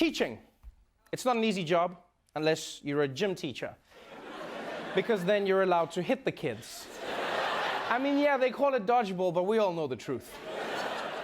Teaching. It's not an easy job unless you're a gym teacher. Because then you're allowed to hit the kids. I mean, yeah, they call it dodgeball, but we all know the truth.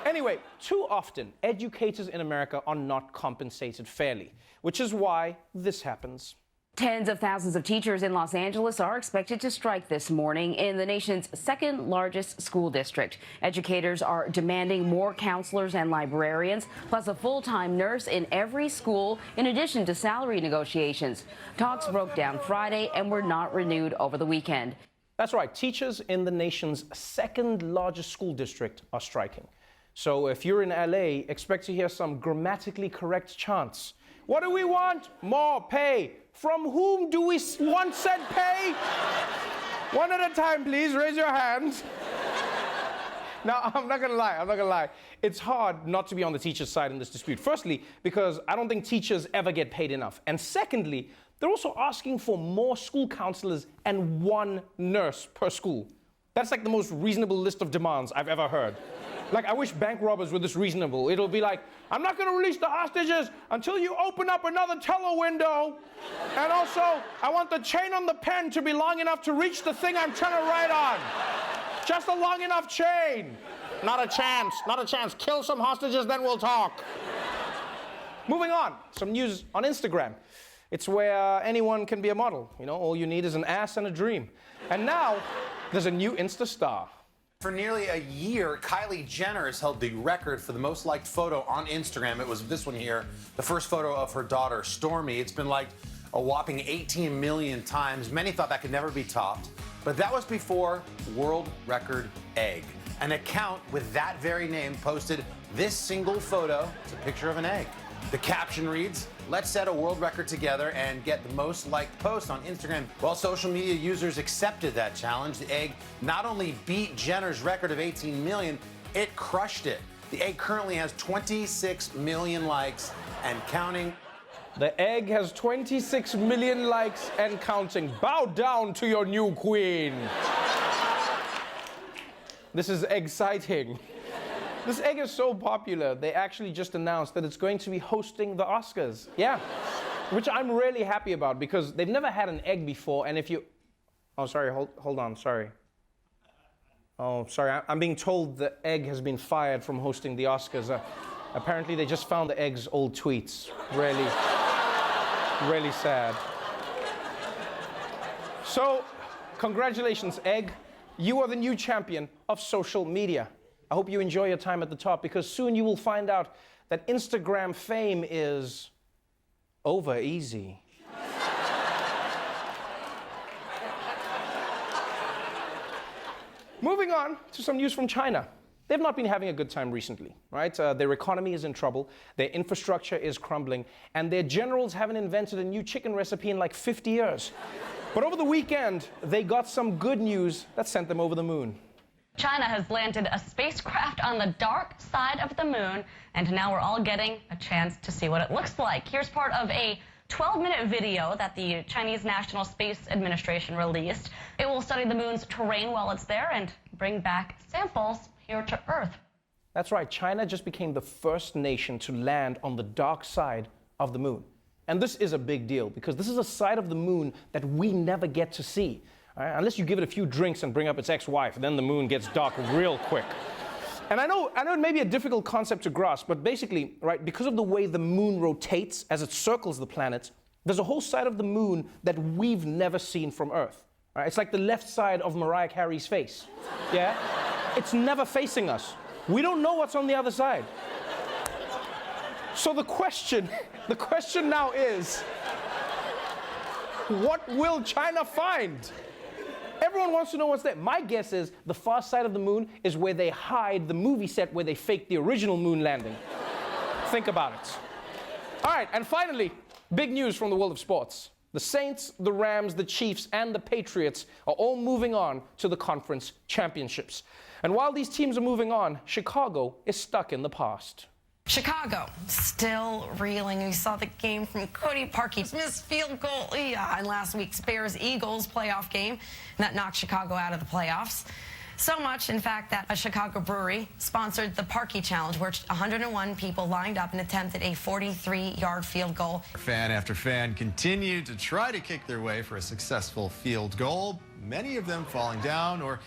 Anyway, too often, educators in America are not compensated fairly, which is why this happens. Tens of thousands of teachers in Los Angeles are expected to strike this morning in the nation's second largest school district. Educators are demanding more counselors and librarians, plus a full-time nurse in every school, in addition to salary negotiations. Talks broke down Friday and were not renewed over the weekend. That's right. Teachers in the nation's second largest school district are striking. So if you're in LA, expect to hear some grammatically correct chants. What do we want? More pay. From whom do we want said pay? One at a time, please. Raise your hands. Now, I'm not gonna lie. It's hard not to be on the teacher's side in this dispute. Firstly, because I don't think teachers ever get paid enough. And secondly, they're also asking for more school counselors and one nurse per school. That's like the most reasonable list of demands I've ever heard. Like, I wish bank robbers were this reasonable. It'll be like, I'm not gonna release the hostages until you open up another teller window. And also, I want the chain on the pen to be long enough to reach the thing I'm trying to write on. Just a long enough chain. Not a chance. Kill some hostages, then we'll talk. Moving on, some news on Instagram. It's where anyone can be a model. You know, all you need is an ass and a dream. And now, there's a new Insta star. For nearly a year, Kylie Jenner has held the record for the most liked photo on Instagram. It was this one here, the first photo of her daughter, Stormi. It's been liked a whopping 18 million times. Many thought that could never be topped, but that was before world record egg. An account with that very name posted this single photo. It's a picture of an egg. The caption reads, "Let's set a world record together and get the most liked post on Instagram." While social media users accepted that challenge, the egg not only beat Jenner's record of 18 million, it crushed it. The egg currently has 26 million likes and counting. The egg has 26 million likes and counting. Bow down to your new queen. This is exciting. This egg is so popular, they actually just announced that it's going to be hosting the Oscars. Yeah, which I'm really happy about because they've never had an egg before, and if you... Oh, sorry, hold on, sorry. Oh, sorry, I'm being told the egg has been fired from hosting the Oscars. Apparently they just found the egg's old tweets. Really sad. So, congratulations, egg. You are the new champion of social media. I hope you enjoy your time at the top because soon you will find out that Instagram fame is over easy. Moving on to some news from China. They've not been having a good time recently, right? Their economy is in trouble, their infrastructure is crumbling, and their generals haven't invented a new chicken recipe in like 50 years. But over the weekend, they got some good news that sent them over the moon. China has landed a spacecraft on the dark side of the moon, and now we're all getting a chance to see what it looks like. Here's part of a 12-minute video that the Chinese National Space Administration released. It will study the moon's terrain while it's there and bring back samples here to Earth. That's right, China just became the first nation to land on the dark side of the moon. And this is a big deal because this is a side of the moon that we never get to see. Right? Unless you give it a few drinks and bring up its ex-wife, then the moon gets dark real quick. And I know it may be a difficult concept to grasp, but basically, right, because of the way the moon rotates as it circles the planets, there's a whole side of the moon that we've never seen from Earth. Right? It's like the left side of Mariah Carey's face. Yeah? It's never facing us. We don't know what's on the other side. So the question now is, what will China find? Everyone wants to know what's there. My guess is the far side of the moon is where they hide the movie set where they faked the original moon landing. Think about it. All right, and finally, big news from the world of sports. The Saints, the Rams, the Chiefs, and the Patriots are all moving on to the conference championships. And while these teams are moving on, Chicago is stuck in the past. Chicago still reeling. We saw the game from Cody Parkey's missed field goal in last week's Bears-Eagles playoff game. And that knocked Chicago out of the playoffs. So much, in fact, that a Chicago brewery sponsored the Parkey Challenge, where 101 people lined up and attempted a 43-yard field goal. Fan after fan continued to try to kick their way for a successful field goal, many of them falling down or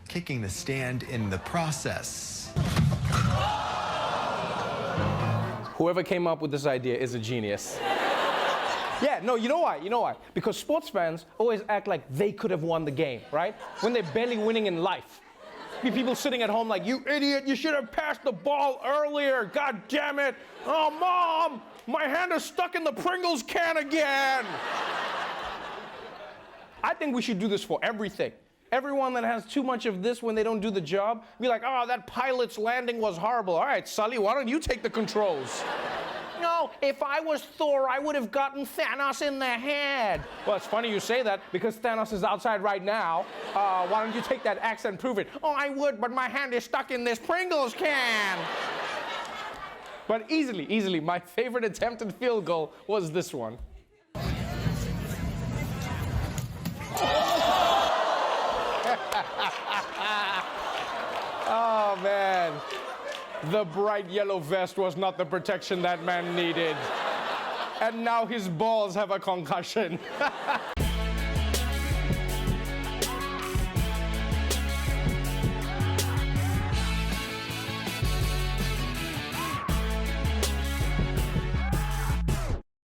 kicking the stand in the process. Whoever came up with this idea is a genius. Yeah, no, you know why? You know why? Because sports fans always act like they could have won the game, right? When they're barely winning in life. Be people sitting at home like, you idiot, you should have passed the ball earlier. God damn it. Oh, Mom, my hand is stuck in the Pringles can again. I think we should do this for everything. Everyone that has too much of this when they don't do the job, be like, oh, that pilot's landing was horrible. All right, Sully, why don't you take the controls? No, if I was Thor, I would have gotten Thanos in the head. Well, it's funny you say that because Thanos is outside right now. Why don't you take that axe and prove it? Oh, I would, but my hand is stuck in this Pringles can. But easily, my favorite attempted field goal was this one. Oh, man. The bright yellow vest was not the protection that man needed. And now his balls have a concussion.